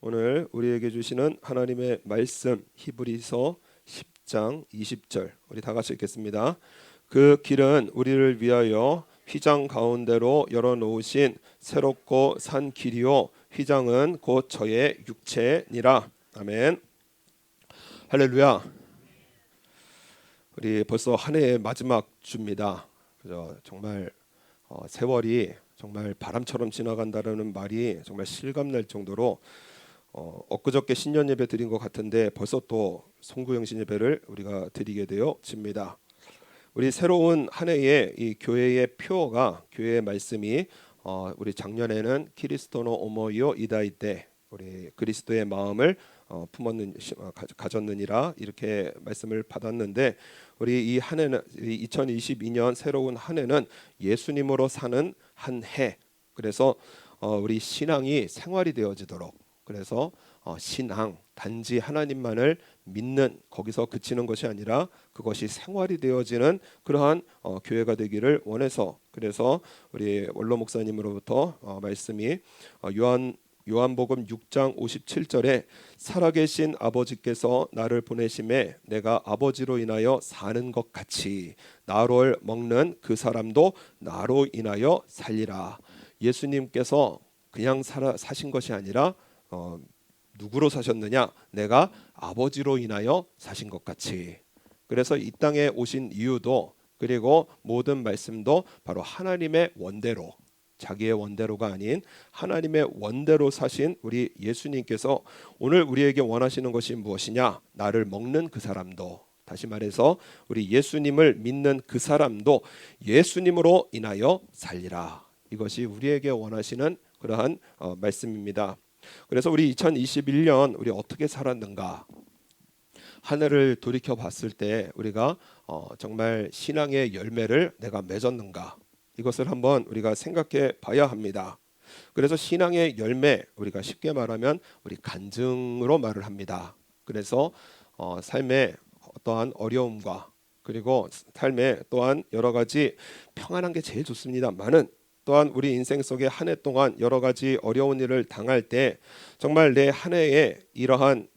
오늘 우리에게 주시는 하나님의 말씀 히브리서 10장 20절 우리 다 같이 읽겠습니다. 그 길은 우리를 위하여 휘장 가운데로 열어놓으신 새롭고 산 길이요 휘장은 곧 저의 육체니라. 아멘. 할렐루야. 우리 벌써 한 해의 마지막 주입니다. 그죠? 정말 세월이 정말 바람처럼 지나간다는 말이 정말 실감날 정도로 엊그저께 신년 예배 드린 것 같은데 벌써 또 송구영신 예배를 우리가 드리게 되어집니다. 우리 새로운 한 해의 이 교회의 표어가 교회의 말씀이 우리 작년에는 키리스토노 오모이오 이다이 때 우리 그리스도의 마음을 가졌느니라 이렇게 말씀을 받았는데 우리 이 한 해는 2022년 새로운 한 해는 예수님으로 사는 한 해. 그래서 우리 신앙이 생활이 되어지도록 그래서 신앙 단지 하나님만을 믿는 거기서 그치는 것이 아니라 그것이 생활이 되어지는 그러한 교회가 되기를 원해서 그래서 우리 원로 목사님으로부터 말씀이 요한복음 6장 57절에 살아계신 아버지께서 나를 보내심에 내가 아버지로 인하여 사는 것 같이 나를 먹는 그 사람도 나로 인하여 살리라. 예수님께서 그냥 사신 것이 아니라 누구로 사셨느냐? 내가 아버지로 인하여 사신 것 같이. 그래서 이 땅에 오신 이유도 그리고 모든 말씀도 바로 하나님의 원대로 자기의 원대로가 아닌 하나님의 원대로 사신 우리 예수님께서 오늘 우리에게 원하시는 것이 무엇이냐? 나를 먹는 그 사람도 다시 말해서 우리 예수님을 믿는 그 사람도 예수님으로 인하여 살리라. 이것이 우리에게 원하시는 그러한 말씀입니다. 그래서 우리 2021년 우리 어떻게 살았는가? 한 해를 돌이켜 봤을 때 우리가 정말 신앙의 열매를 내가 맺었는가? 이것을 한번 우리가 생각해 봐야 합니다. 그래서 신앙의 열매 우리가 쉽게 말하면 우리 간증으로 말을 합니다. 그래서 삶의 어떠한 어려움과 그리고 삶에 또한 여러 가지 평안한 게 제일 좋습니다만은 또한 우리 인생 속에 한 해 동안 여러 가지 어려운 일을 당할 때 정말 내 한 해에 이러한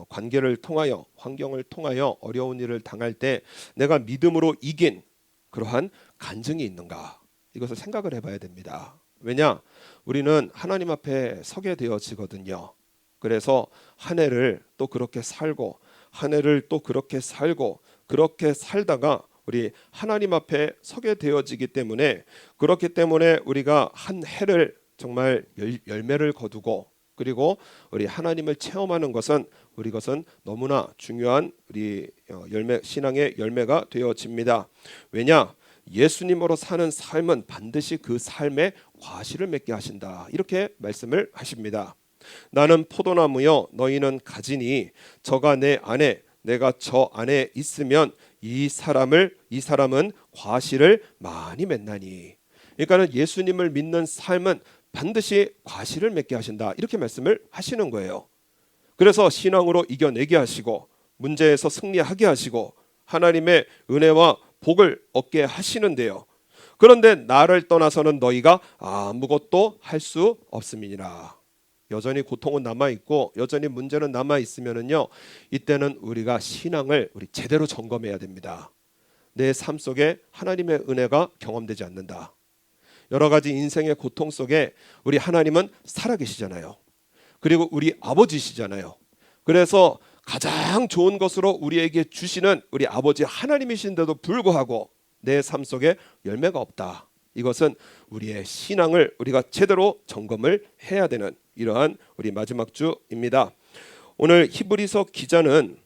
관계를 통하여 환경을 통하여 어려운 일을 당할 때 내가 믿음으로 이긴 그러한 간증이 있는가 이것을 생각을 해봐야 됩니다. 왜냐? 우리는 하나님 앞에 서게 되어지거든요. 그래서 한 해를 또 그렇게 살고 한 해를 또 그렇게 살고 그렇게 살다가 우리 하나님 앞에 서게 되어지기 때문에 그렇기 때문에 우리가 한 해를 정말 열매를 거두고 그리고 우리 하나님을 체험하는 것은 우리 것은 너무나 중요한 우리 신앙의 열매가 되어집니다. 왜냐? 예수님으로 사는 삶은 반드시 그 삶에 과실을 맺게 하신다. 이렇게 말씀을 하십니다. 나는 포도나무여 너희는 가지니 저가 내 안에 내가 저 안에 있으면 이 사람은 과실을 많이 맺나니. 그러니까는 예수님을 믿는 삶은 반드시 과실을 맺게 하신다. 이렇게 말씀을 하시는 거예요. 그래서 신앙으로 이겨내게 하시고 문제에서 승리하게 하시고 하나님의 은혜와 복을 얻게 하시는데요. 그런데 나를 떠나서는 너희가 아무것도 할 수 없음이니라. 여전히 고통은 남아있고 여전히 문제는 남아있으면은요 이때는 우리가 신앙을 우리 제대로 점검해야 됩니다. 내 삶 속에 하나님의 은혜가 경험되지 않는다. 여러 가지 인생의 고통 속에 우리 하나님은 살아계시잖아요. 그리고 우리 아버지시잖아요. 그래서 가장 좋은 것으로 우리에게 주시는 우리 아버지 하나님이신데도 불구하고 내 삶 속에 열매가 없다. 이것은 우리의 신앙을 우리가 제대로 점검을 해야 되는 이러한 우리 마지막 주입니다. 오늘 히브리서 기자는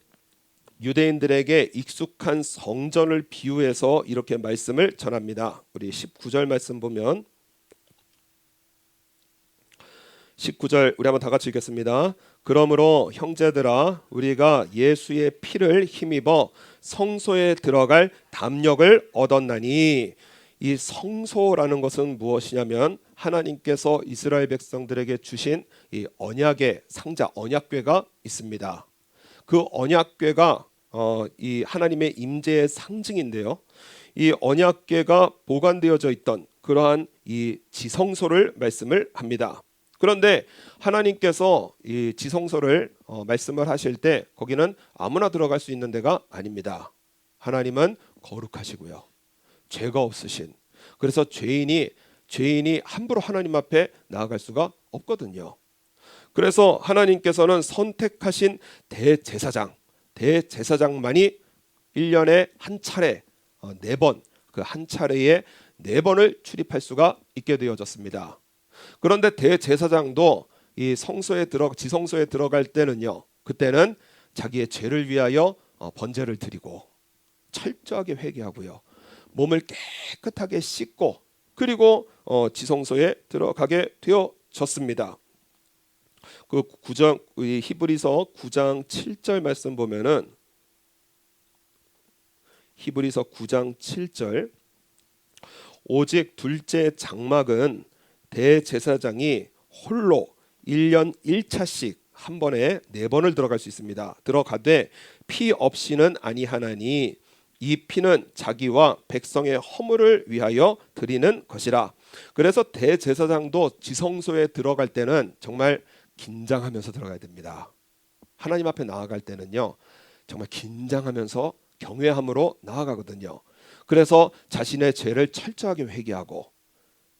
유대인들에게 익숙한 성전을 비유해서 이렇게 말씀을 전합니다. 우리 19절 말씀 보면 19절 우리 한번 다 같이 읽겠습니다. 그러므로 형제들아 우리가 예수의 피를 힘입어 성소에 들어갈 담력을 얻었나니. 이 성소라는 것은 무엇이냐면 하나님께서 이스라엘 백성들에게 주신 이 언약의 상자 언약궤가 있습니다. 그 언약궤가 이 하나님의 임재의 상징인데요. 이 언약궤가 보관되어져 있던 그러한 이 지성소를 말씀을 합니다. 그런데 하나님께서 이 지성소를 말씀을 하실 때 거기는 아무나 들어갈 수 있는 데가 아닙니다. 하나님은 거룩하시고요, 죄가 없으신, 그래서 죄인이 함부로 하나님 앞에 나아갈 수가 없거든요. 그래서 하나님께서는 선택하신 대제사장만이 1년에 한 차례 4번, 그 한 차례에 4번을 출입할 수가 있게 되어졌습니다. 그런데 대제사장도 이 지성소에 들어갈 때는요, 그때는 자기의 죄를 위하여 번제를 드리고 철저하게 회개하고요, 몸을 깨끗하게 씻고 그리고 지성소에 들어가게 되어졌습니다. 그 히브리서 9장 7절 말씀 보면은, 히브리서 9장 7절, 오직 둘째 장막은 대제사장이 홀로 1년 1차씩 한 번에 4번을 들어갈 수 있습니다. 들어가되 피 없이는 아니하나니 이 피는 자기와 백성의 허물을 위하여 드리는 것이라. 그래서 대제사장도 지성소에 들어갈 때는 정말 긴장하면서 들어가야 됩니다. 하나님 앞에 나아갈 때는요, 정말 긴장하면서 경외함으로 나아가거든요. 그래서 자신의 죄를 철저하게 회개하고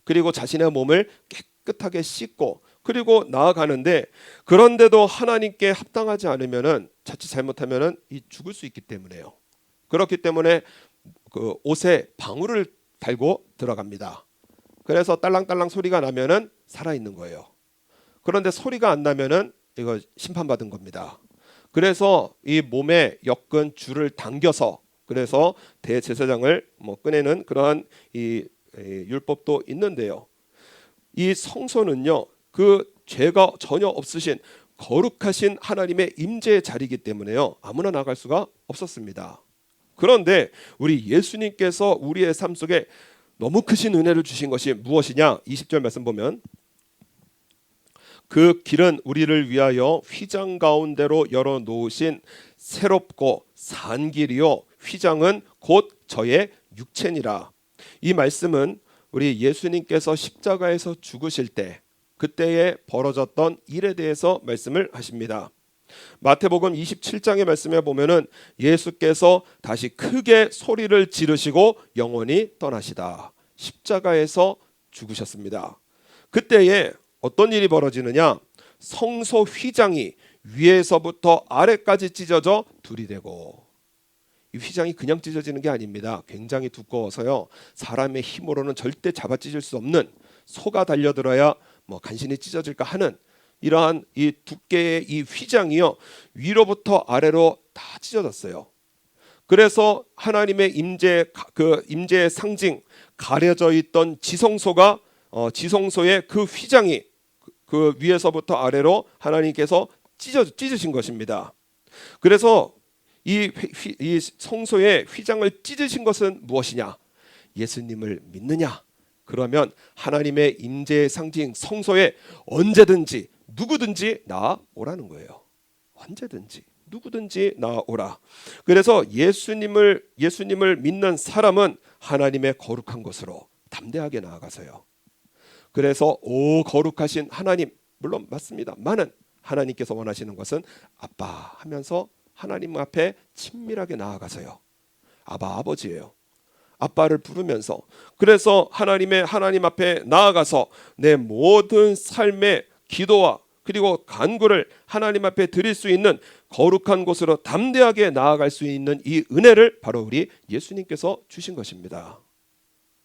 그리고 자신의 몸을 깨끗하게 씻고 그리고 나아가는데, 그런데도 하나님께 합당하지 않으면은, 자칫 잘못하면은 죽을 수 있기 때문에요. 그렇기 때문에 그 옷에 방울을 달고 들어갑니다. 그래서 딸랑딸랑 소리가 나면은 살아 있는 거예요. 그런데 소리가 안 나면은 이거 심판받은 겁니다. 그래서 이 몸에 엮은 줄을 당겨서, 그래서 대제사장을 꺼내는 그러한 이 율법도 있는데요. 이 성소는요, 그 죄가 전혀 없으신 거룩하신 하나님의 임재의 자리이기 때문에요, 아무나 나갈 수가 없었습니다. 그런데 우리 예수님께서 우리의 삶 속에 너무 크신 은혜를 주신 것이 무엇이냐? 20절 말씀 보면, 그 길은 우리를 위하여 휘장 가운데로 열어놓으신 새롭고 산 길이요, 휘장은 곧 저의 육체니라. 이 말씀은 우리 예수님께서 십자가에서 죽으실 때 그때에 벌어졌던 일에 대해서 말씀을 하십니다. 마태복음 27장의 말씀에 보면은 예수께서 다시 크게 소리를 지르시고 영원히 떠나시다. 십자가에서 죽으셨습니다. 그때에 어떤 일이 벌어지느냐? 성소 휘장이 위에서부터 아래까지 찢어져 둘이 되고, 이 휘장이 그냥 찢어지는 게 아닙니다. 굉장히 두꺼워서요, 사람의 힘으로는 절대 잡아 찢을 수 없는, 소가 달려들어야 간신히 찢어질까 하는 이러한 이 두께의 이 휘장이요, 위로부터 아래로 다 찢어졌어요. 그래서 하나님의 임재의 상징, 가려져 있던 지성소가 지성소의 그 휘장이 그 위에서부터 아래로 하나님께서 찢으신 것입니다. 그래서 이 성소의 휘장을 찢으신 것은 무엇이냐? 예수님을 믿느냐? 그러면 하나님의 임재의 상징 성소에 언제든지 누구든지 나오라는 거예요. 언제든지 누구든지 나오라. 그래서 예수님을 믿는 사람은 하나님의 거룩한 곳으로 담대하게 나아가서요. 그래서 오 거룩하신 하나님, 물론 맞습니다만은 하나님께서 원하시는 것은 아빠 하면서 하나님 앞에 친밀하게 나아가서요, 아바 아버지예요. 아빠를 부르면서, 그래서 하나님 앞에 나아가서 내 모든 삶의 기도와 그리고 간구를 하나님 앞에 드릴 수 있는 거룩한 곳으로 담대하게 나아갈 수 있는 이 은혜를 바로 우리 예수님께서 주신 것입니다.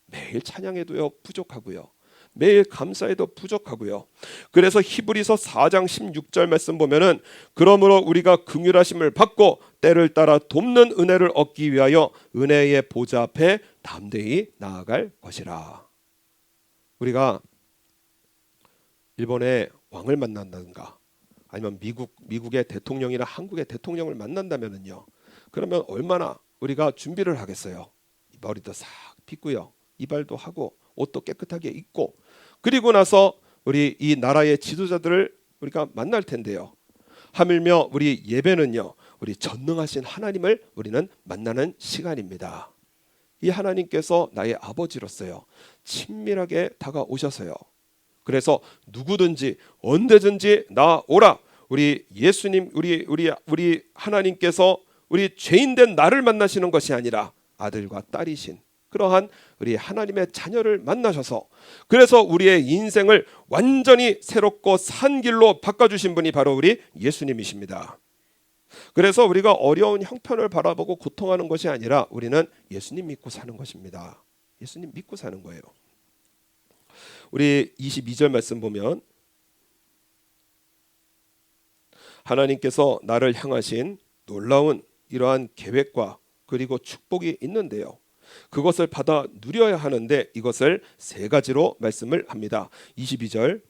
매일 찬양해도요 부족하고요, 매일 감사해도 부족하고요. 그래서 히브리서 4장 16절 말씀 보면은, 그러므로 우리가 긍휼하심을 받고 때를 따라 돕는 은혜를 얻기 위하여 은혜의 보좌 앞에 담대히 나아갈 것이라. 우리가 일본의 왕을 만난다든가 아니면 미국의 대통령이나 한국의 대통령을 만난다면은요, 그러면 얼마나 우리가 준비를 하겠어요. 머리도 싹 빗고요, 이발도 하고 옷도 깨끗하게 입고, 그리고 나서 우리 이 나라의 지도자들을 우리가 만날 텐데요, 하물며 우리 예배는요, 우리 전능하신 하나님을 우리는 만나는 시간입니다. 이 하나님께서 나의 아버지로서요 친밀하게 다가오셔서요, 그래서 누구든지 언제든지 나오라. 우리 예수님, 우리 하나님께서 우리 죄인된 나를 만나시는 것이 아니라 아들과 딸이신 그러한 우리 하나님의 자녀를 만나셔서 그래서 우리의 인생을 완전히 새롭고 산 길로 바꿔주신 분이 바로 우리 예수님이십니다. 그래서 우리가 어려운 형편을 바라보고 고통하는 것이 아니라 우리는 예수님 믿고 사는 것입니다. 예수님 믿고 사는 거예요. 우리 22절 말씀 보면 하나님께서 나를 향하신 놀라운 이러한 계획과 그리고 축복이 있는데요. 그것을 받아 누려야 하는데 이것을 세 가지로 말씀을 합니다. 22절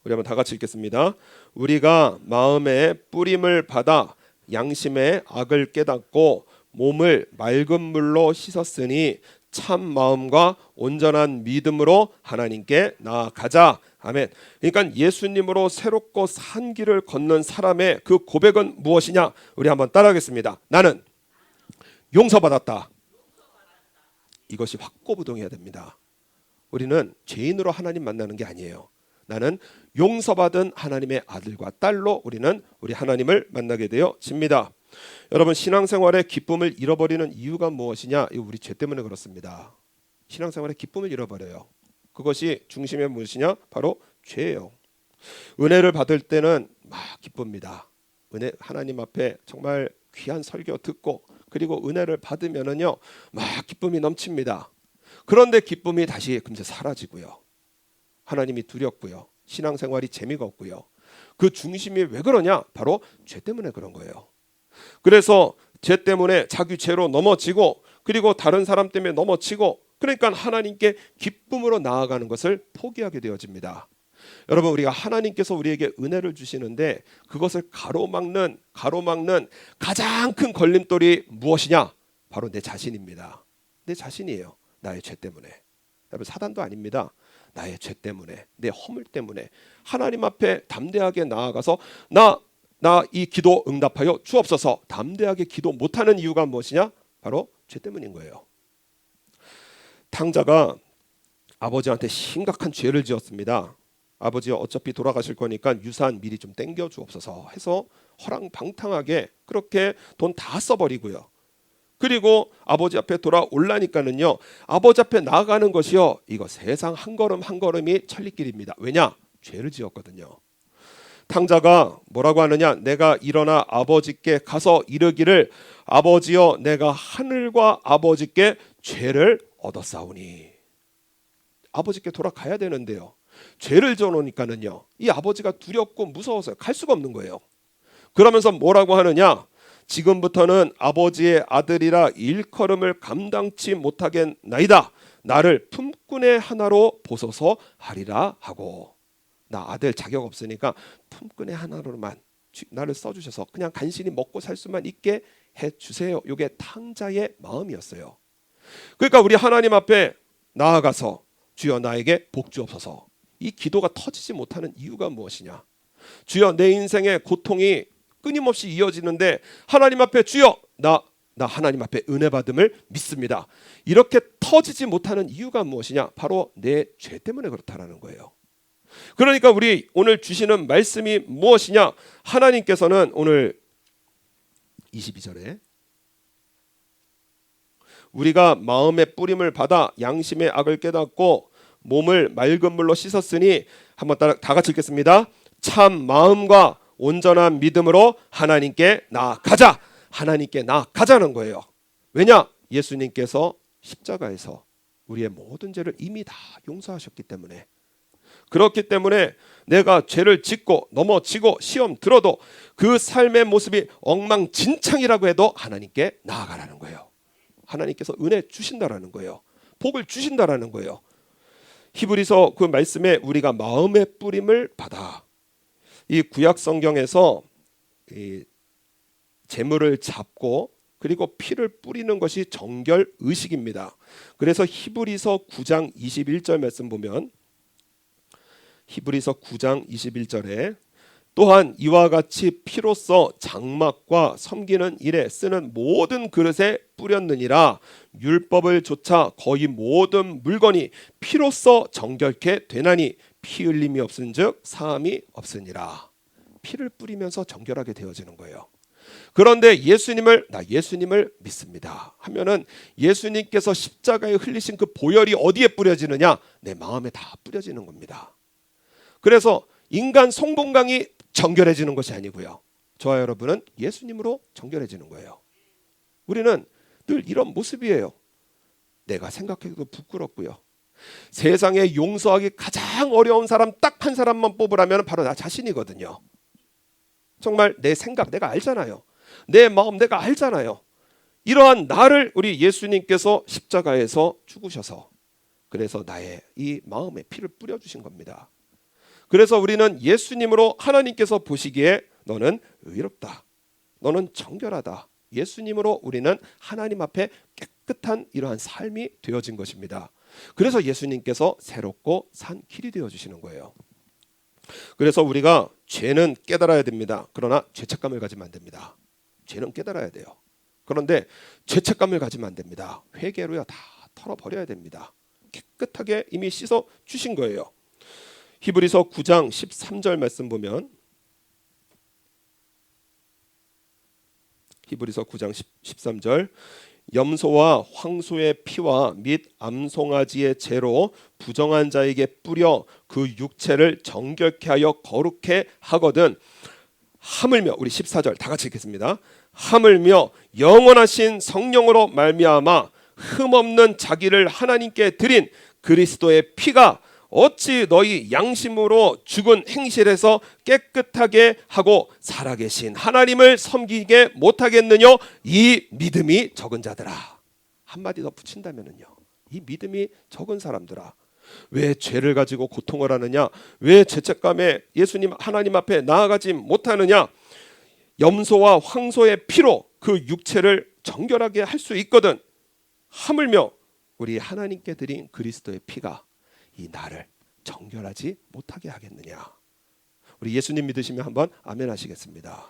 우리 한번 다 같이 읽겠습니다. 우리가 마음의 뿌림을 받아 양심의 악을 깨닫고 몸을 맑은 물로 씻었으니 참 마음과 온전한 믿음으로 하나님께 나아가자. 아멘. 그러니까 예수님으로 새롭고 산 길을 걷는 사람의 그 고백은 무엇이냐? 우리 한번 따라하겠습니다. 나는 용서받았다. 이것이 확고부동해야 됩니다. 우리는 죄인으로 하나님 만나는 게 아니에요. 나는 용서받은 하나님의 아들과 딸로 우리는 우리 하나님을 만나게 되어집니다. 여러분 신앙생활의 기쁨을 잃어버리는 이유가 무엇이냐? 이거 우리 죄 때문에 그렇습니다. 신앙생활의 기쁨을 잃어버려요. 그것이 중심에 무엇이냐? 바로 죄예요. 은혜를 받을 때는 막 기쁩니다. 은혜 하나님 앞에 정말 귀한 설교 듣고 그리고 은혜를 받으면은요 막 기쁨이 넘칩니다. 그런데 기쁨이 다시 금세 사라지고요. 하나님이 두렵고요. 신앙생활이 재미가 없고요. 그 중심이 왜 그러냐? 바로 죄 때문에 그런 거예요. 그래서 죄 때문에 자기 죄로 넘어지고 그리고 다른 사람 때문에 넘어지고 그러니까 하나님께 기쁨으로 나아가는 것을 포기하게 되어집니다. 여러분 우리가 하나님께서 우리에게 은혜를 주시는데 그것을 가로막는 가장 큰 걸림돌이 무엇이냐? 바로 내 자신입니다. 내 자신이에요. 나의 죄 때문에. 여러분 사단도 아닙니다. 나의 죄 때문에 내 허물 때문에 하나님 앞에 담대하게 나아가서 나 이 기도 응답하여 주옵소서 담대하게 기도 못하는 이유가 무엇이냐? 바로 죄 때문인 거예요. 탕자가 아버지한테 심각한 죄를 지었습니다. 아버지 어차피 돌아가실 거니까 유산 미리 좀 땡겨 주옵소서 해서 허랑방탕하게 그렇게 돈 다 써버리고요. 그리고 아버지 앞에 돌아올라니까는요 아버지 앞에 나아가는 것이요 이거 세상 한 걸음 한 걸음이 천리길입니다. 왜냐? 죄를 지었거든요. 탕자가 뭐라고 하느냐? 내가 일어나 아버지께 가서 이르기를 아버지여 내가 하늘과 아버지께 죄를 얻었사오니. 아버지께 돌아가야 되는데요 죄를 져놓으니까는요 이 아버지가 두렵고 무서워서 갈 수가 없는 거예요. 그러면서 뭐라고 하느냐? 지금부터는 아버지의 아들이라 일컬음을 감당치 못하겠나이다. 나를 품꾼의 하나로 보소서 하리라 하고. 나 아들 자격 없으니까 품꾼의 하나로만 나를 써주셔서 그냥 간신히 먹고 살 수만 있게 해주세요. 이게 탕자의 마음이었어요. 그러니까 우리 하나님 앞에 나아가서 주여 나에게 복 주옵소서. 이 기도가 터지지 못하는 이유가 무엇이냐? 주여 내 인생의 고통이 끊임없이 이어지는데 하나님 앞에 주여 나 하나님 앞에 은혜 받음을 믿습니다. 이렇게 터지지 못하는 이유가 무엇이냐? 바로 내 죄 때문에 그렇다라는 거예요. 그러니까 우리 오늘 주시는 말씀이 무엇이냐? 하나님께서는 오늘 22절에 우리가 마음의 뿌림을 받아 양심의 악을 깨닫고 몸을 맑은 물로 씻었으니 한번 다 같이 읽겠습니다. 참 마음과 온전한 믿음으로 하나님께 나아가자. 하나님께 나아가자는 거예요. 왜냐? 예수님께서 십자가에서 우리의 모든 죄를 이미 다 용서하셨기 때문에. 그렇기 때문에 내가 죄를 짓고 넘어지고 시험 들어도 그 삶의 모습이 엉망진창이라고 해도 하나님께 나아가라는 거예요. 하나님께서 은혜 주신다라는 거예요. 복을 주신다라는 거예요. 히브리서 그 말씀에 우리가 마음의 뿌림을 받아. 이 구약 성경에서 이 제물을 잡고 그리고 피를 뿌리는 것이 정결 의식입니다. 그래서 히브리서 9장 21절 말씀 보면 히브리서 9장 21절에 또한 이와 같이 피로써 장막과 섬기는 일에 쓰는 모든 그릇에 뿌렸느니라. 율법을 조차 거의 모든 물건이 피로써 정결케 되나니 피 흘림이 없은즉 사함이 없으니라. 피를 뿌리면서 정결하게 되어지는 거예요. 그런데 나 예수님을 믿습니다 하면은 예수님께서 십자가에 흘리신 그 보혈이 어디에 뿌려지느냐? 내 마음에 다 뿌려지는 겁니다. 그래서 인간 송봉강이 정결해지는 것이 아니고요, 저와 여러분은 예수님으로 정결해지는 거예요. 우리는 늘 이런 모습이에요. 내가 생각해도 부끄럽고요, 세상에 용서하기 가장 어려운 사람 딱 한 사람만 뽑으라면 바로 나 자신이거든요. 정말 내 생각 내가 알잖아요. 내 마음 내가 알잖아요. 이러한 나를 우리 예수님께서 십자가에서 죽으셔서 그래서 나의 이 마음에 피를 뿌려주신 겁니다. 그래서 우리는 예수님으로 하나님께서 보시기에 너는 의롭다, 너는 정결하다, 예수님으로 우리는 하나님 앞에 깨끗한 이러한 삶이 되어진 것입니다. 그래서 예수님께서 새롭고 산 길이 되어주시는 거예요. 그래서 우리가 죄는 깨달아야 됩니다. 그러나 죄책감을 가지면 안 됩니다. 죄는 깨달아야 돼요. 그런데 죄책감을 가지면 안 됩니다. 회개로요 다 털어버려야 됩니다. 깨끗하게 이미 씻어 주신 거예요. 히브리서 9장 13절 말씀 보면, 히브리서 9장 13절, 염소와 황소의 피와 및 암송아지의 죄로 부정한 자에게 뿌려 그 육체를 정결케 하여 거룩해 하거든 하물며, 우리 14절 다 같이 읽겠습니다. 하물며 영원하신 성령으로 말미암아 흠없는 자기를 하나님께 드린 그리스도의 피가 어찌 너희 양심으로 죽은 행실에서 깨끗하게 하고 살아계신 하나님을 섬기게 못하겠느냐? 이 믿음이 적은 자들아. 한마디 더 붙인다면요, 이 믿음이 적은 사람들아, 왜 죄를 가지고 고통을 하느냐? 왜 죄책감에 예수님 하나님 앞에 나아가지 못하느냐? 염소와 황소의 피로 그 육체를 정결하게 할 수 있거든. 하물며 우리 하나님께 드린 그리스도의 피가 이 나를 정결하지 못하게 하겠느냐? 우리 예수님 믿으시면 한번 아멘 하시겠습니다.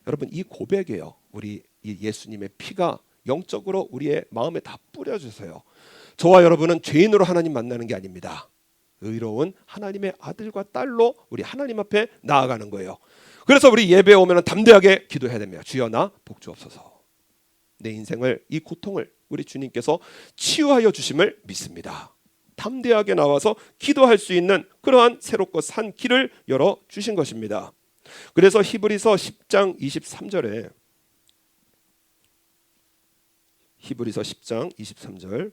여러분, 이 고백이에요. 우리 이 예수님의 피가 영적으로 우리의 마음에 다 뿌려주세요. 저와 여러분은 죄인으로 하나님 만나는 게 아닙니다. 의로운 하나님의 아들과 딸로 우리 하나님 앞에 나아가는 거예요. 그래서 우리 예배에 오면 담대하게 기도해야 됩니다. 주여 나 복주옵소서. 내 인생을, 이 고통을 우리 주님께서 치유하여 주심을 믿습니다. 담대하게 나와서 기도할 수 있는 그러한 새롭고 산 길을 열어 주신 것입니다. 그래서 히브리서 10장 23절에, 히브리서 10장 23절,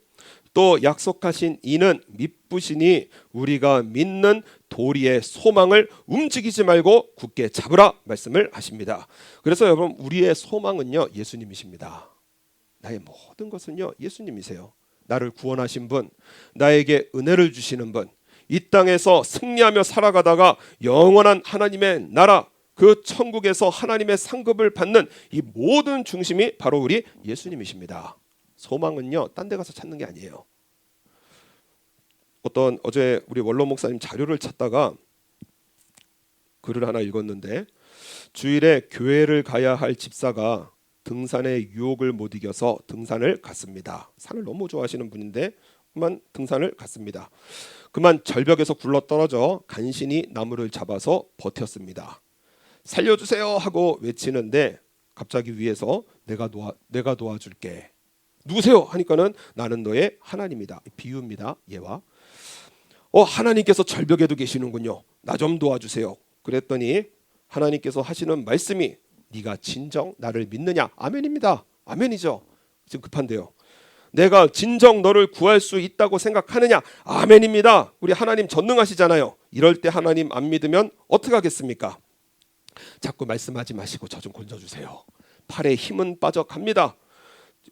또 약속하신 이는 미쁘시니 우리가 믿는 도리의 소망을 움직이지 말고 굳게 잡으라 말씀을 하십니다. 그래서 여러분, 우리의 소망은요 예수님이십니다. 나의 모든 것은요 예수님이세요. 나를 구원하신 분, 나에게 은혜를 주시는 분, 이 땅에서 승리하며 살아가다가 영원한 하나님의 나라, 그 천국에서 하나님의 상급을 받는 이 모든 중심이 바로 우리 예수님이십니다. 소망은요 딴 데 가서 찾는 게 아니에요. 어제 우리 원로 목사님 자료를 찾다가 글을 하나 읽었는데, 주일에 교회를 가야 할 집사가 등산의 유혹을 못 이겨서 등산을 갔습니다. 산을 너무 좋아하시는 분인데 그만 등산을 갔습니다. 그만 절벽에서 굴러 떨어져 간신히 나무를 잡아서 버텼습니다. 살려주세요 하고 외치는데 갑자기 위에서 내가 도와줄게. 누구세요? 하니까는 나는 너의 하나님이다. 비유입니다. 예와. 하나님께서 절벽에도 계시는군요. 나 좀 도와주세요. 그랬더니 하나님께서 하시는 말씀이, 네가 진정 나를 믿느냐? 아멘입니다. 아멘이죠. 지금 급한데요. 내가 진정 너를 구할 수 있다고 생각하느냐? 아멘입니다. 우리 하나님 전능하시잖아요. 이럴 때 하나님 안 믿으면 어떻게 하겠습니까? 자꾸 말씀하지 마시고 저 좀 건져주세요. 팔에 힘은 빠져갑니다.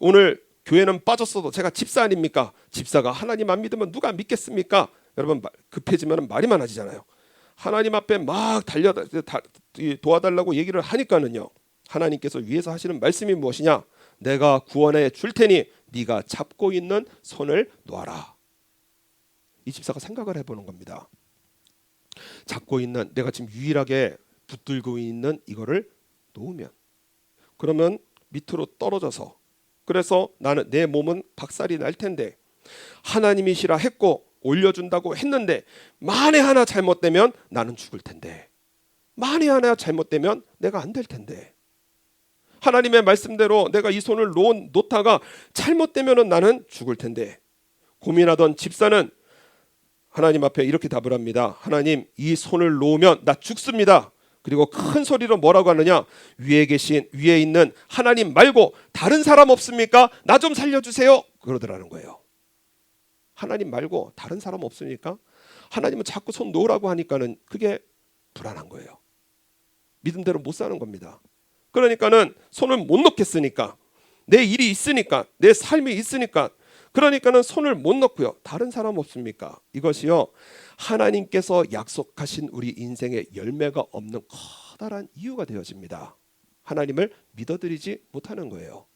오늘 교회는 빠졌어도 제가 집사 아닙니까? 집사가 하나님 안 믿으면 누가 믿겠습니까? 여러분, 급해지면 말이 많아지잖아요. 하나님 앞에 막 도와달라고 얘기를 하니까는요, 하나님께서 위에서 하시는 말씀이 무엇이냐? 내가 구원해 줄 테니 네가 잡고 있는 손을 놓아라. 이 집사가 생각을 해보는 겁니다. 잡고 있는, 내가 지금 유일하게 붙들고 있는 이거를 놓으면, 그러면 밑으로 떨어져서, 그래서 나는 내 몸은 박살이 날 텐데 하나님이시라 했고 올려준다고 했는데 만에 하나 잘못되면 나는 죽을 텐데, 만에 하나 잘못되면 내가 안 될 텐데, 하나님의 말씀대로 내가 이 손을 놓다가 잘못되면 나는 죽을 텐데, 고민하던 집사는 하나님 앞에 이렇게 답을 합니다. 하나님, 이 손을 놓으면 나 죽습니다. 그리고 큰 소리로 뭐라고 하느냐, 위에 있는 하나님 말고 다른 사람 없습니까? 나 좀 살려주세요. 그러더라는 거예요. 하나님 말고 다른 사람 없습니까? 하나님은 자꾸 손 놓으라고 하니까는 그게 불안한 거예요. 믿음대로 못 사는 겁니다. 그러니까는 손을 못 놓겠으니까, 내 일이 있으니까, 내 삶이 있으니까, 그러니까는 손을 못 놓고요. 다른 사람 없습니까? 이것이요, 하나님께서 약속하신 우리 인생의 열매가 없는 커다란 이유가 되어집니다. 하나님을 믿어드리지 못하는 거예요.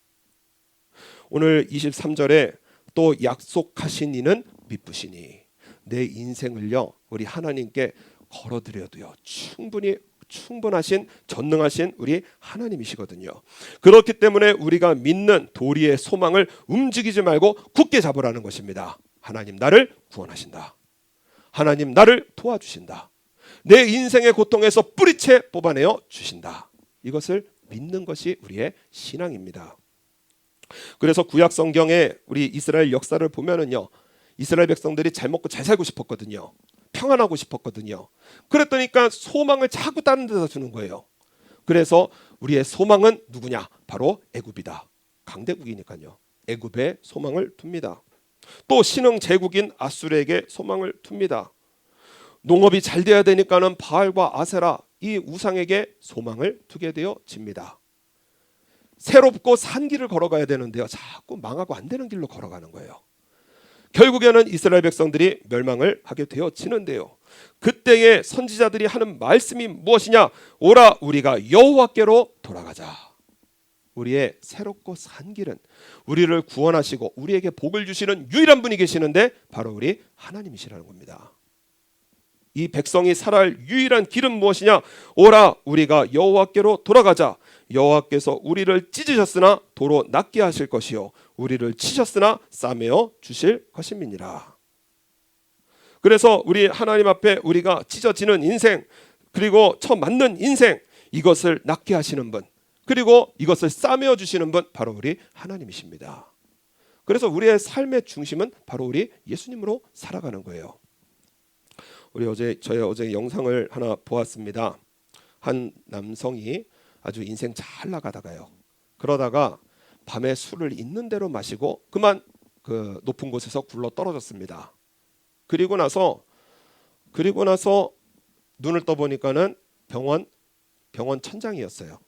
오늘 23절에 또 약속하신 이는 미쁘시니, 내 인생을요 우리 하나님께 걸어드려도요 충분하신 전능하신 우리 하나님이시거든요. 그렇기 때문에 우리가 믿는 도리의 소망을 움직이지 말고 굳게 잡으라는 것입니다. 하나님 나를 구원하신다. 하나님 나를 도와주신다. 내 인생의 고통에서 뿌리채 뽑아내어 주신다. 이것을 믿는 것이 우리의 신앙입니다. 그래서 구약 성경에 우리 이스라엘 역사를 보면은요, 이스라엘 백성들이 잘 먹고 잘 살고 싶었거든요. 평안하고 싶었거든요. 그랬더니까 소망을 자꾸 다른 데다 주는 거예요. 그래서 우리의 소망은 누구냐? 바로 애굽이다. 강대국이니까요. 애굽에 소망을 둡니다. 또 신흥 제국인 아수르에게 소망을 둡니다. 농업이 잘 돼야 되니까는 바알과 아세라, 이 우상에게 소망을 두게 되어집니다. 새롭고 산 길을 걸어가야 되는데요, 자꾸 망하고 안 되는 길로 걸어가는 거예요. 결국에는 이스라엘 백성들이 멸망을 하게 되어지는데요, 그때의 선지자들이 하는 말씀이 무엇이냐? 오라 우리가 여호와께로 돌아가자. 우리의 새롭고 산 길은, 우리를 구원하시고 우리에게 복을 주시는 유일한 분이 계시는데 바로 우리 하나님이시라는 겁니다. 이 백성이 살아갈 유일한 길은 무엇이냐? 오라 우리가 여호와께로 돌아가자. 여호와께서 우리를 찢으셨으나 도로 낫게 하실 것이요 우리를 치셨으나 싸매어 주실 것임이니라. 그래서 우리 하나님 앞에 우리가 찢어지는 인생, 그리고 처맞는 인생, 이것을 낫게 하시는 분, 그리고 이것을 싸매어 주시는 분, 바로 우리 하나님이십니다. 그래서 우리의 삶의 중심은 바로 우리 예수님으로 살아가는 거예요. 저희 어제 영상을 하나 보았습니다. 한 남성이 아주 인생 잘 나가다가요, 그러다가 밤에 술을 있는 대로 마시고 그만 그 높은 곳에서 굴러 떨어졌습니다. 그리고 나서 눈을 떠보니까는 병원 천장이었어요.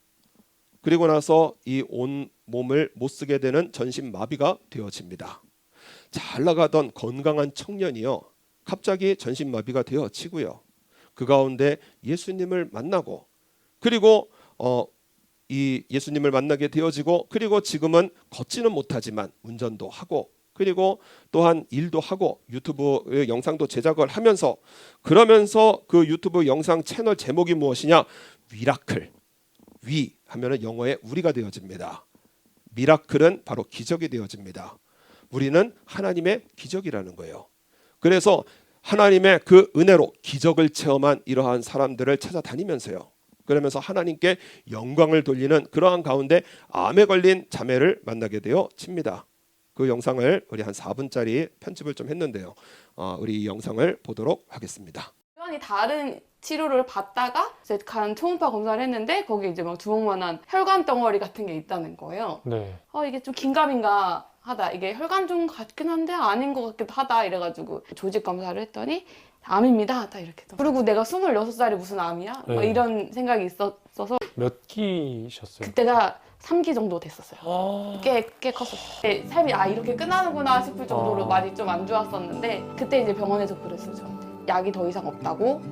그리고 나서 이 온 몸을 못 쓰게 되는 전신 마비가 되어집니다. 잘 나가던 건강한 청년이요, 갑자기 전신 마비가 되어지고요, 그 가운데 예수님을 만나고, 그리고 이 예수님을 만나게 되어지고, 그리고 지금은 걷지는 못하지만 운전도 하고, 그리고 또한 일도 하고 유튜브 영상도 제작을 하면서, 그러면서 그 유튜브 영상 채널 제목이 무엇이냐? 미라클. 위 하면은 영어의 우리가 되어집니다. 미라클은 바로 기적이 되어집니다. 우리는 하나님의 기적이라는 거예요. 그래서 하나님의 그 은혜로 기적을 체험한 이러한 사람들을 찾아다니면서요, 그러면서 하나님께 영광을 돌리는 그러한 가운데 암에 걸린 자매를 만나게 되어집니다. 그 영상을 우리 한 4분짜리 편집을 좀 했는데요, 우리 이 영상을 보도록 하겠습니다. 다른 치료를 받다가 이제 간 초음파 검사를 했는데 거기 이제 막 주먹만한 혈관 덩어리 같은 게 있다는 거예요. 네. 이게 좀 긴가민가 하다, 이게 혈관종 같긴 한데 아닌 것 같기도 하다 이래가지고 조직 검사를 했더니 암입니다. 다 이렇게. 그리고 내가 26살이 무슨 암이야? 네. 막 이런 생각이 있었어서 몇 기셨어요? 그때가 3기 정도 됐었어요. 꽤 컸었어요. 삶이 이렇게 끝나는구나 싶을 정도로 많이 좀 안 좋았었는데, 그때 이제 병원에서 그랬어요, 저한테. 약이 더 이상 없다고,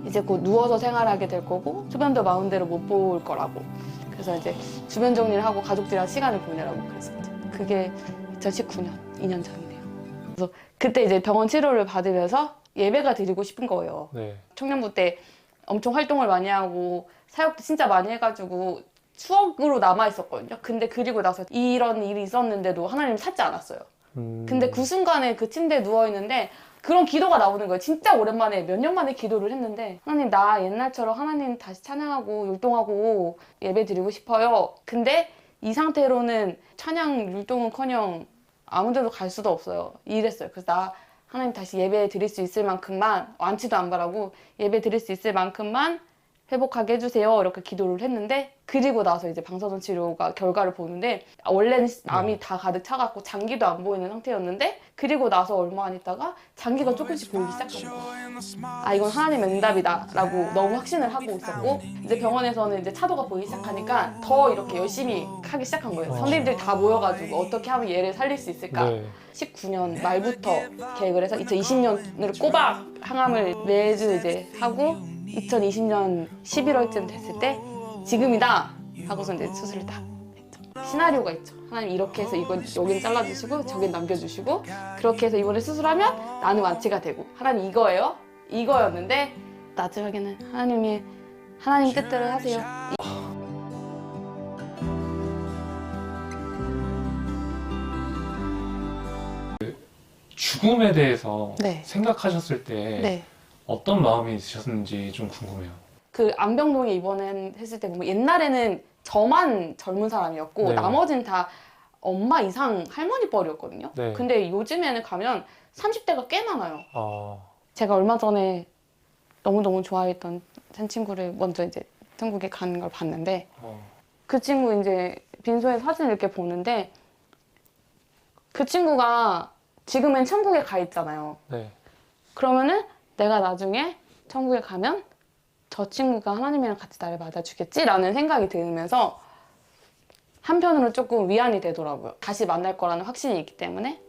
이제 곧 누워서 생활하게 될 거고 주변도 마음대로 못 볼 거라고, 그래서 이제 주변 정리를 하고 가족들이랑 시간을 보내라고 그랬었죠. 그게 2019년 2년 전이네요. 그래서 그때 이제 병원 치료를 받으면서 예배가 드리고 싶은 거예요. 네. 청년부 때 엄청 활동을 많이 하고 사역도 진짜 많이 해가지고 추억으로 남아있었거든요. 근데 그리고 나서 이런 일이 있었는데도 하나님 찾지 않았어요. 근데 그 순간에 그 침대에 누워있는데 그런 기도가 나오는 거예요. 진짜 오랜만에 몇 년 만에 기도를 했는데 하나님 나 옛날처럼 하나님 다시 찬양하고 율동하고 예배 드리고 싶어요. 근데 이 상태로는 찬양 율동은커녕 아무 데도 갈 수도 없어요. 이랬어요. 그래서 나 하나님 다시 예배 드릴 수 있을 만큼만 완치도 안 바라고 예배 드릴 수 있을 만큼만 회복하게 해주세요. 이렇게 기도를 했는데 그리고 나서 이제 방사선 치료가 결과를 보는데 원래는 암이 다 가득 차갖고 장기도 안 보이는 상태였는데 그리고 나서 얼마 안 있다가 장기가 조금씩 보이기 시작한 거예요. 아 이건 하나님의 응답이다 라고 너무 확신을 하고 있었고 이제 병원에서는 이제 차도가 보이기 시작하니까 더 이렇게 열심히 하기 시작한 거예요. 선생님들이 다 모여가지고 어떻게 하면 얘를 살릴 수 있을까. 네. 19년 말부터 계획을 해서 2020년을 꼬박 항암을 매주 이제 하고 2020년 11월쯤 됐을 때 지금이다 하고서 이제 수술을 딱 했죠. 시나리오가 있죠. 하나님 이렇게 해서 이건 여긴 잘라주시고 저긴 남겨주시고 그렇게 해서 이번에 수술하면 나는 완치가 되고 하나님 이거예요? 이거였는데 나중에는 하나님이 하나님 뜻대로 하세요. 죽음에 대해서 네. 생각하셨을 때 네. 어떤 마음이 드셨는지 좀 궁금해요. 그 안병동에 입원을 했을 때 보면 옛날에는 저만 젊은 사람이었고 네. 나머지는 다 엄마 이상 할머니 뻘이었거든요. 네. 근데 요즘에는 가면 30대가 꽤 많아요. 아, 제가 얼마 전에 너무너무 좋아했던 한 친구를 먼저 이제 천국에 가는 걸 봤는데 그 친구 이제 빈소에 사진을 이렇게 보는데 그 친구가 지금은 천국에 가 있잖아요. 네. 그러면은 내가 나중에 천국에 가면 저 친구가 하나님이랑 같이 나를 맞아주겠지라는 생각이 들면서 한편으로 조금 위안이 되더라고요. 다시 만날 거라는 확신이 있기 때문에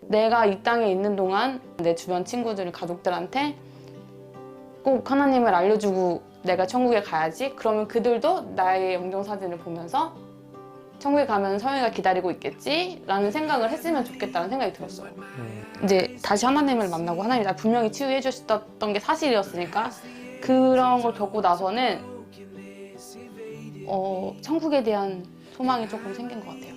내가 이 땅에 있는 동안 내 주변 친구들, 가족들한테 꼭 하나님을 알려주고 내가 천국에 가야지. 그러면 그들도 나의 영정사진을 보면서 천국에 가면 서영이가 기다리고 있겠지라는 생각을 했으면 좋겠다는 생각이 들었어요. 이제 다시 하나님을 만나고 하나님이 나 분명히 치유해 주셨던 게 사실이었으니까 그런 걸 겪고 나서는 천국에 대한 소망이 조금 생긴 것 같아요.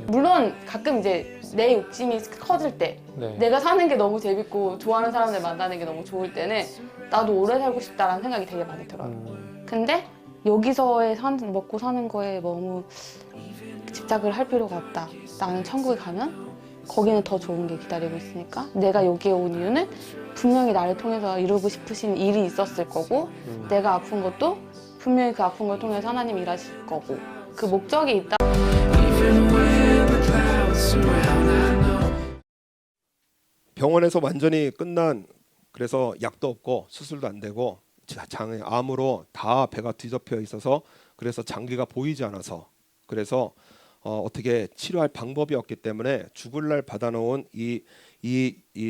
물론 가끔 이제 내 욕심이 커질 때 네. 내가 사는 게 너무 재밌고 좋아하는 사람들 만나는 게 너무 좋을 때는 나도 오래 살고 싶다라는 생각이 되게 많이 들어요. 근데 여기서의 먹고 사는 거에 너무 집착을 할 필요가 없다. 나는 천국에 가면 거기는 더 좋은 게 기다리고 있으니까 내가 여기에 온 이유는 분명히 나를 통해서 이루고 싶으신 일이 있었을 거고 내가 아픈 것도 분명히 그 아픈 걸 통해서 하나님 일하실 거고 그 목적이 있다. 병원에서 완전히 끝난 그래서 약도 없고 수술도 안 되고 장에 암으로 다 배가 뒤덮여 있어서 그래서 장기가 보이지 않아서 그래서 어떻게 치료할 방법이 없기 때문에 죽을 날 받아놓은 이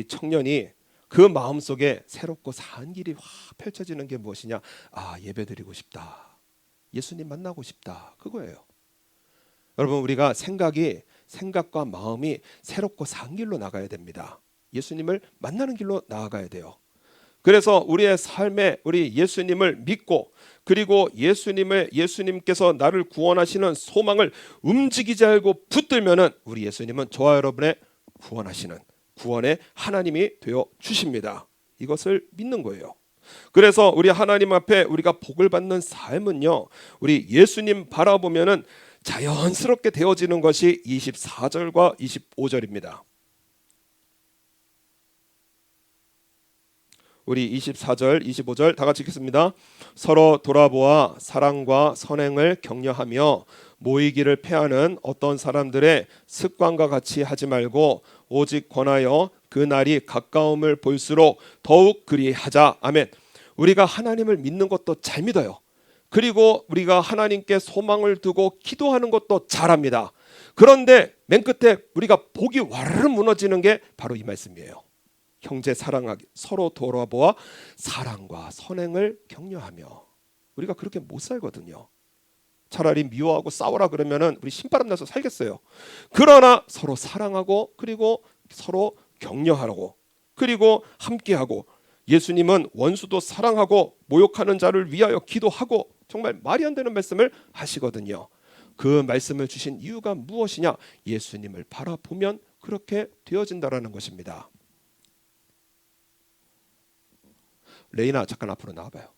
청년이 그 마음속에 새롭고 산 길이 확 펼쳐지는 게 무엇이냐? 아, 예배드리고 싶다. 예수님 만나고 싶다. 그거예요. 여러분 우리가 생각과 마음이 새롭고 산 길로 나가야 됩니다. 예수님을 만나는 길로 나아가야 돼요. 그래서 우리의 삶에 우리 예수님을 믿고 그리고 예수님께서 나를 구원하시는 소망을 움직이지 않고 붙들면은 우리 예수님은 저와 여러분의 구원하시는 구원의 하나님이 되어 주십니다. 이것을 믿는 거예요. 그래서 우리 하나님 앞에 우리가 복을 받는 삶은요. 우리 예수님 바라보면은 자연스럽게 되어지는 것이 24절과 25절입니다. 우리 24절, 25절 다 같이 읽겠습니다. 서로 돌아보아 사랑과 선행을 격려하며 모이기를 패하는 어떤 사람들의 습관과 같이 하지 말고 오직 권하여 그 날이 가까움을 볼수록 더욱 그리하자. 아멘. 우리가 하나님을 믿는 것도 잘 믿어요. 그리고 우리가 하나님께 소망을 두고 기도하는 것도 잘합니다. 그런데 맨 끝에 우리가 복이 와르르 무너지는 게 바로 이 말씀이에요. 형제 사랑하기, 서로 돌아보아 사랑과 선행을 격려하며. 우리가 그렇게 못 살거든요. 차라리 미워하고 싸우라 그러면은 우리 신바람 나서 살겠어요. 그러나 서로 사랑하고 그리고 서로 격려하고 그리고 함께하고 예수님은 원수도 사랑하고 모욕하는 자를 위하여 기도하고 정말 말이 안 되는 말씀을 하시거든요. 그 말씀을 주신 이유가 무엇이냐? 예수님을 바라보면 그렇게 되어진다라는 것입니다. 레이나 잠깐 앞으로 나와봐요.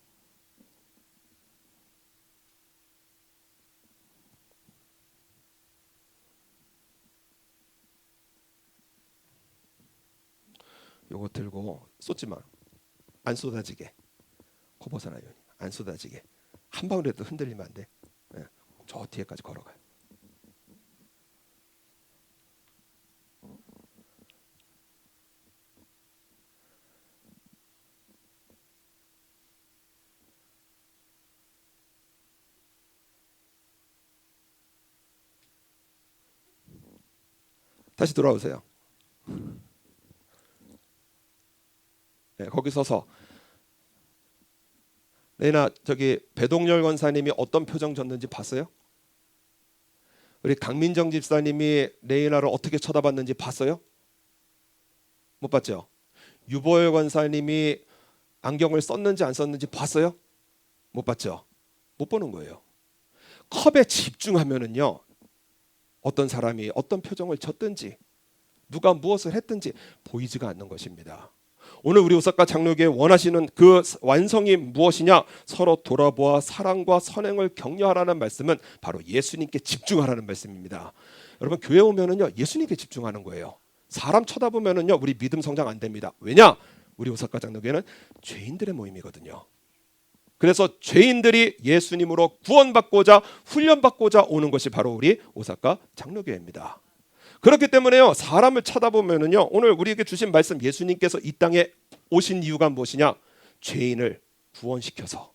요거 들고 쏟지 마. 안 쏟아지게. 코 벗어나요. 안 쏟아지게. 한 방울이라도 흔들리면 안 돼. 네. 저 뒤에까지 걸어가요. 다시 돌아오세요. 네, 거기 서서 레이나 저기 배동열 권사님이 어떤 표정 졌는지 봤어요? 우리 강민정 집사님이 레이나를 어떻게 쳐다봤는지 봤어요? 못 봤죠? 유보열 권사님이 안경을 썼는지 안 썼는지 봤어요? 못 봤죠? 못 보는 거예요. 컵에 집중하면은요, 어떤 사람이 어떤 표정을 졌든지 누가 무엇을 했든지 보이지가 않는 것입니다. 오늘 우리 오사카 장로교회 원하시는 그 완성이 무엇이냐? 서로 돌아보아 사랑과 선행을 격려하라는 말씀은 바로 예수님께 집중하라는 말씀입니다. 여러분 교회 오면은요 예수님께 집중하는 거예요. 사람 쳐다보면은요 우리 믿음 성장 안 됩니다. 왜냐? 우리 오사카 장로교회는 죄인들의 모임이거든요. 그래서 죄인들이 예수님으로 구원받고자 훈련받고자 오는 것이 바로 우리 오사카 장로교회입니다. 그렇기 때문에요 사람을 쳐다보면은요 오늘 우리에게 주신 말씀 예수님께서 이 땅에 오신 이유가 무엇이냐? 죄인을 구원시켜서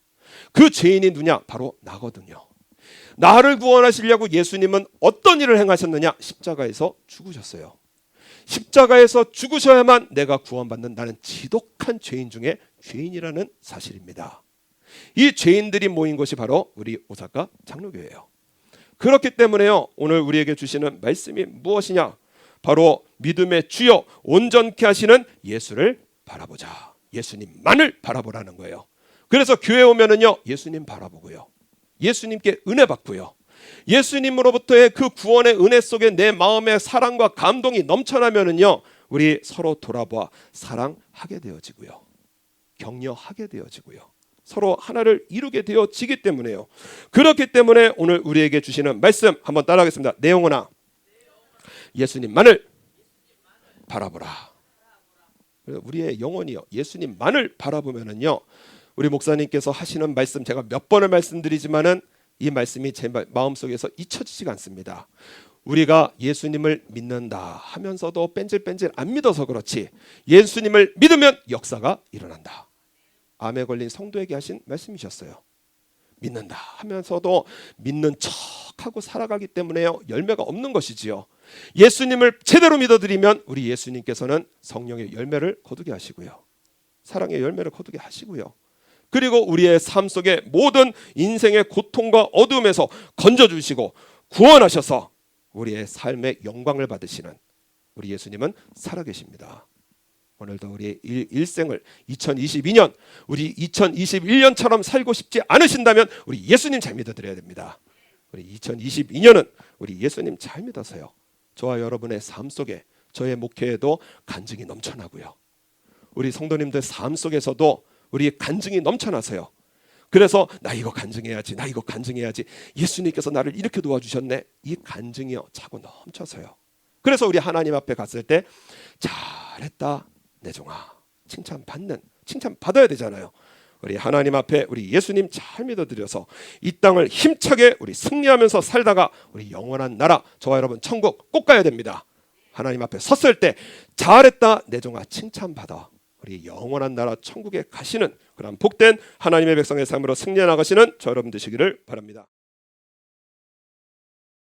그 죄인이 누냐? 바로 나거든요. 나를 구원하시려고 예수님은 어떤 일을 행하셨느냐? 십자가에서 죽으셨어요. 십자가에서 죽으셔야만 내가 구원받는 나는 지독한 죄인 중에 죄인이라는 사실입니다. 이 죄인들이 모인 것이 바로 우리 오사카 장로교회예요. 그렇기 때문에요 오늘 우리에게 주시는 말씀이 무엇이냐? 바로 믿음의 주여 온전케 하시는 예수를 바라보자. 예수님만을 바라보라는 거예요. 그래서 교회 오면은요 예수님 바라보고요, 예수님께 은혜 받고요, 예수님으로부터의 그 구원의 은혜 속에 내 마음의 사랑과 감동이 넘쳐나면은요 우리 서로 돌아보아 사랑하게 되어지고요, 격려하게 되어지고요, 서로 하나를 이루게 되어지기 때문에요. 그렇기 때문에 오늘 우리에게 주시는 말씀 한번 따라하겠습니다. 내 영혼아 예수님만을 바라보라. 우리의 영혼이요 예수님만을 바라보면은요 우리 목사님께서 하시는 말씀 제가 몇 번을 말씀드리지만은 이 말씀이 제 마음속에서 잊혀지지가 않습니다. 우리가 예수님을 믿는다 하면서도 뺀질뺀질 안 믿어서 그렇지 예수님을 믿으면 역사가 일어난다. 암에 걸린 성도에게 하신 말씀이셨어요. 믿는다 하면서도 믿는 척하고 살아가기 때문에요 열매가 없는 것이지요. 예수님을 제대로 믿어드리면 우리 예수님께서는 성령의 열매를 거두게 하시고요, 사랑의 열매를 거두게 하시고요, 그리고 우리의 삶 속에 모든 인생의 고통과 어두움에서 건져주시고 구원하셔서 우리의 삶의 영광을 받으시는 우리 예수님은 살아계십니다. 오늘도 우리의 일생을 2022년 우리 2021년처럼 살고 싶지 않으신다면 우리 예수님 잘 믿어드려야 됩니다. 우리 2022년은 우리 예수님 잘 믿어서요 저와 여러분의 삶 속에 저의 목회에도 간증이 넘쳐나고요, 우리 성도님들 삶 속에서도 우리 간증이 넘쳐나서요 그래서 나 이거 간증해야지, 나 이거 간증해야지, 예수님께서 나를 이렇게 도와주셨네, 이 간증이요 차고 넘쳐서요. 그래서 우리 하나님 앞에 갔을 때 잘했다 내 종아 칭찬 받아야 되잖아요. 우리 하나님 앞에 우리 예수님 잘 믿어드려서 이 땅을 힘차게 우리 승리하면서 살다가 우리 영원한 나라 저와 여러분 천국 꼭 가야 됩니다. 하나님 앞에 섰을 때 잘했다 내 종아 칭찬받아 우리 영원한 나라 천국에 가시는 그런 복된 하나님의 백성의 삶으로 승리해 나가시는 저 여러분 되시기를 바랍니다.